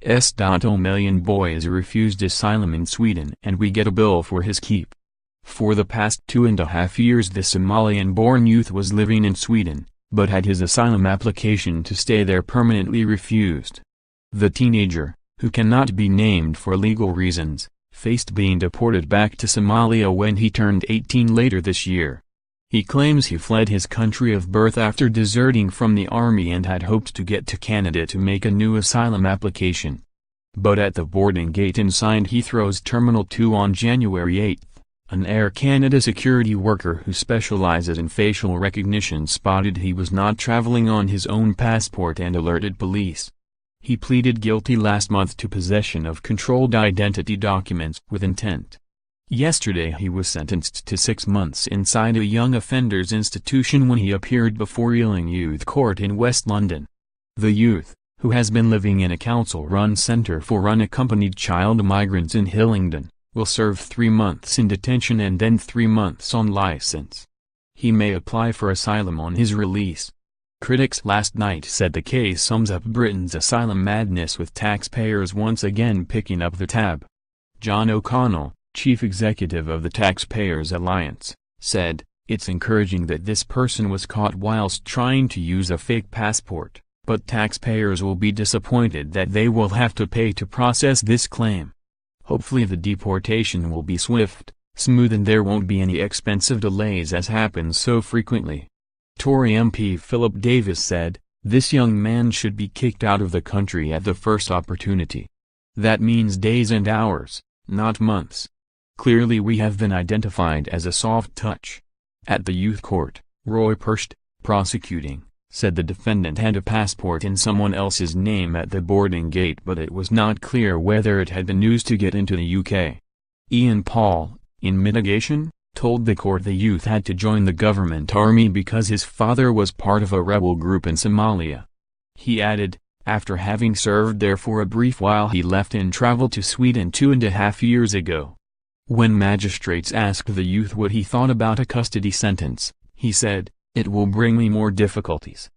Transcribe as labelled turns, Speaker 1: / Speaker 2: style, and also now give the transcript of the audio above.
Speaker 1: S.omalian boy is refused asylum in Sweden and we get a bill for his keep. For the past 2.5 years the Somalian-born youth was living in Sweden, but had his asylum application to stay there permanently refused. The teenager, who cannot be named for legal reasons, faced being deported back to Somalia when he turned 18 later this year. He claims he fled his country of birth after deserting from the army and had hoped to get to Canada to make a new asylum application. But at the boarding gate inside Heathrow's Terminal 2 on January 8, an Air Canada security worker who specializes in facial recognition spotted he was not traveling on his own passport and alerted police. He pleaded guilty last month to possession of controlled identity documents with intent. Yesterday he was sentenced to 6 months inside a young offenders institution when he appeared before Ealing Youth Court in West London. The youth, who has been living in a council-run centre for unaccompanied child migrants in Hillingdon, will serve 3 months in detention and then 3 months on licence. He may apply for asylum on his release. Critics last night said the case sums up Britain's asylum madness, with taxpayers once again picking up the tab. John O'Connell, chief executive of the Taxpayers Alliance, said, "It's encouraging that this person was caught whilst trying to use a fake passport, but taxpayers will be disappointed that they will have to pay to process this claim. Hopefully the deportation will be swift, smooth and there won't be any expensive delays as happens so frequently." Tory MP Philip Davis said, "This young man should be kicked out of the country at the first opportunity. That means days and hours, not months. Clearly we have been identified as a soft touch." At the youth court, Roy Perst, prosecuting, said the defendant had a passport in someone else's name at the boarding gate, but it was not clear whether it had been used to get into the UK. Ian Paul, in mitigation, told the court the youth had to join the government army because his father was part of a rebel group in Somalia. He added, after having served there for a brief while he left and travelled to Sweden 2.5 years ago. When magistrates asked the youth what he thought about a custody sentence, he said, "It will bring me more difficulties.